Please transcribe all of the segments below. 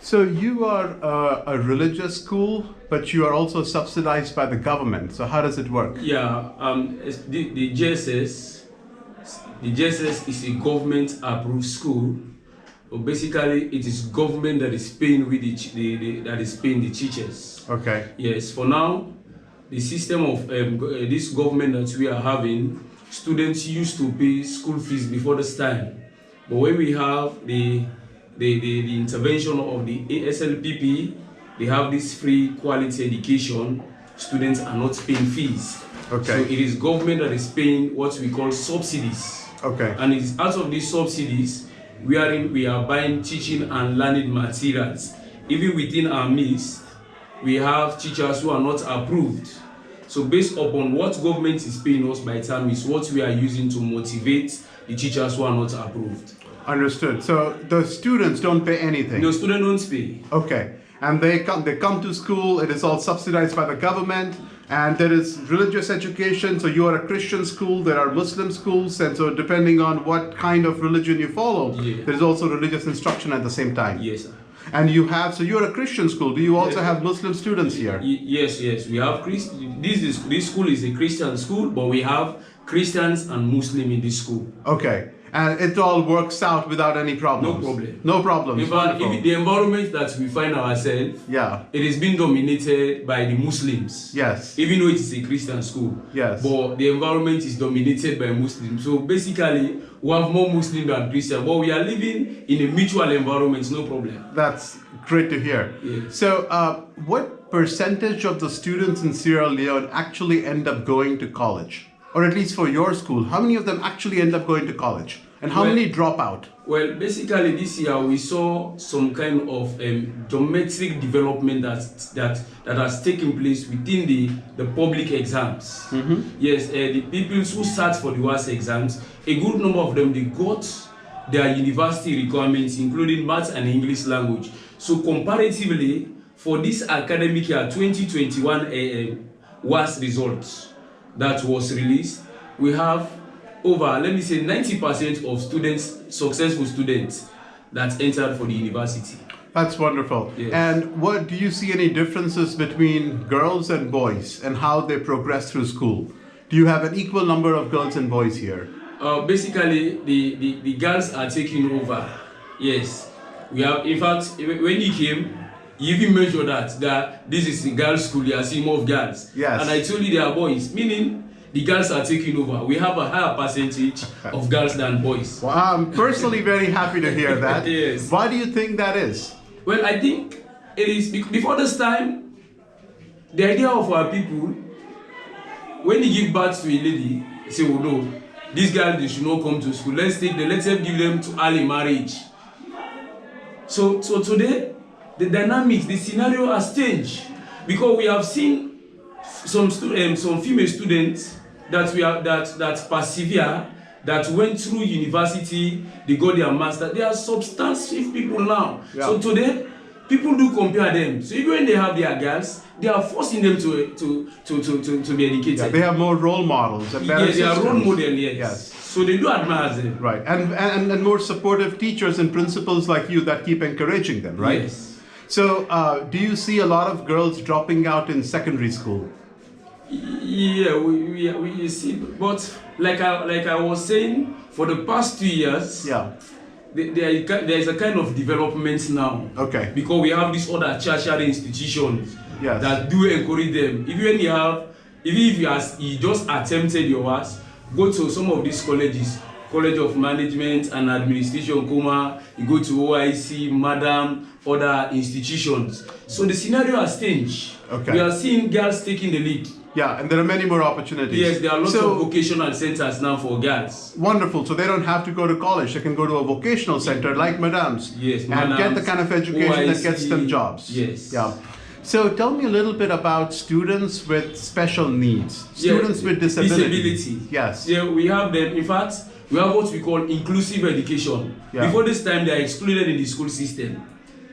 So you are a religious school, but you are also subsidized by the government. So how does it work? Yeah, the JSS is a government-approved school. So basically, it is government that is paying with that is paying the teachers. Okay. Yes, for now, the system of this government that we are having, students used to pay school fees before this time, but when we have the intervention of the ASLPP, they have this free quality education. Students are not paying fees. Okay. So it is government that is paying what we call subsidies. Okay. And it is out of these subsidies we are buying teaching and learning materials. Even within our midst, we have teachers who are not approved. So based upon what government is paying us by time is what we are using to motivate the teachers who are not approved. Understood. So the students don't pay anything? The students don't pay. Okay. And they come to school, it is all subsidized by the government, and there is religious education. So you are a Christian school, there are Muslim schools, and so depending on what kind of religion you follow, there is also religious instruction at the same time. Yes, sir. And you're a Christian school. Do you also have Muslim students here? Yes. We have this school is a Christian school, but we have Christians and Muslim in this school. Okay. And it all works out without any problems? No problem. No problems. In fact, the environment that we find ourselves, it is being dominated by the Muslims. Yes. Even though it is a Christian school. Yes. But the environment is dominated by Muslims. So basically, we have more Muslim than Christian, but we are living in a mutual environment, no problem. That's great to hear. Yes. So what percentage of the students in Sierra Leone actually end up going to college? Or at least for your school, how many of them actually end up going to college? And how many drop out? Well, basically this year we saw some kind of geometric development that has taken place within the public exams. Mm-hmm. Yes, the people who sat for the WAS exams, a good number of them, they got their university requirements, including maths and English language. So comparatively, for this academic year, 2021 WAS results that was released, we have over, let me say, 90% of students, successful students, that entered for the university. That's wonderful. Yes. And what do you see any differences between girls and boys and how they progress through school? Do you have an equal number of girls and boys here? Basically, the girls are taking over. Yes. We have, in fact, when he came, you even measure that this is a girls' school, you are seeing more of girls. Yes. And I told you they are boys, meaning the girls are taking over. We have a higher percentage of girls than boys. Well, I'm personally very happy to hear that. Yes. Why do you think that is? Well, I think it is before this time, the idea of our people, when they give birth to a lady, they say, oh no, these girls, they should not come to school. Let's them give them to early marriage. So today, the dynamics, the scenario has changed, because we have seen some female students that persevere, that went through university, they got their master. They are substantive people now. Yeah. So today, people do compare them. So even when they have their girls, they are forcing them to be educated. Yeah, they have more role models and better they are role models. Yes. So they do admire them. Right, and more supportive teachers and principals like you that keep encouraging them, right? Yes. So do you see a lot of girls dropping out in secondary school? Yeah, we see, but like I was saying, for the past 2 years, there is a kind of development now. Okay. Because we have these other tertiary institutions that do encourage them. Even if you just attempted your worst, go to some of these colleges, College of Management and Administration, Kuma, you go to OIC, Madam, other institutions. So the scenario has changed. Okay. We are seeing girls taking the lead. Yeah, and there are many more opportunities. Yes, there are lots of vocational centers now for girls. Wonderful. So they don't have to go to college. They can go to a vocational center like Madam's. Yes, and get the kind of education OIC, that gets them jobs. Yes. Yeah. So tell me a little bit about students with special needs. Students with disability. Yes. Yeah, we have them. In fact, we have what we call inclusive education. Yeah. Before this time, they are excluded in the school system.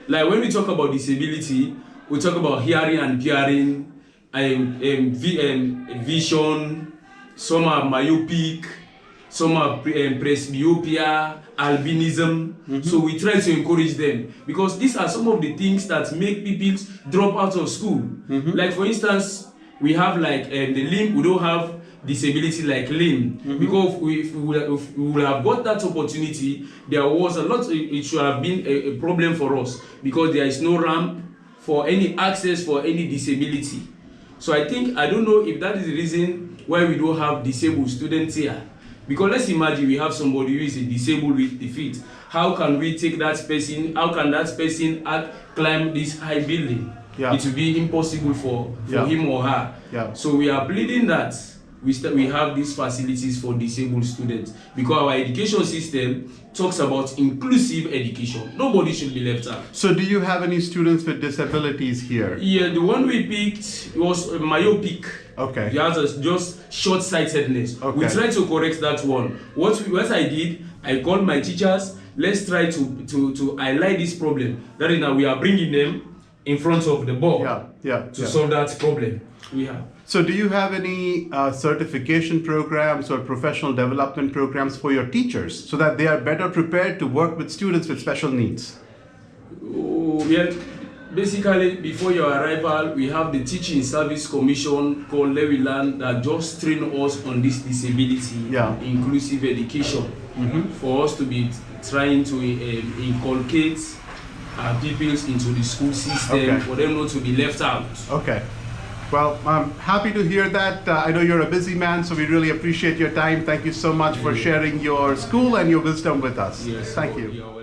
Like when we talk about disability, we talk about hearing and hearing, vision, some are myopic, some are presbyopia, albinism. So we try to encourage them because these are some of the things that make people drop out of school. Like for instance, we have like the limb, we don't have disability like limb, because if we would have got that opportunity, there was a lot, it should have been a problem for us because there is no ramp for any access for any disability. So I don't know if that is the reason why we don't have disabled students here. Because let's imagine we have somebody who is disabled with the feet. How can we take that person, how can that person climb this high building? Yeah. It will be impossible for him or her. Yeah. So we are pleading that we have these facilities for disabled students, because our education system talks about inclusive education. Nobody should be left out. So do you have any students with disabilities here? Yeah, the one we picked was myopic. Okay. He has just short-sightedness. Okay. We tried to correct that one. What I did, I called my teachers. Let's try to highlight this problem. That is, now we are bringing them in front of the board to solve that problem. We have. So do you have any certification programs or professional development programs for your teachers so that they are better prepared to work with students with special needs? Oh, yeah. Basically, before your arrival, we have the Teaching Service Commission called Lewiland that just train us on this disability, inclusive education, for us to be trying to inculcate our pupils into the school system, for them not to be left out. Okay. Well, I'm happy to hear that. I know you're a busy man, so we really appreciate your time. Thank you so much for sharing your school and your wisdom with us. Yes. Thank you.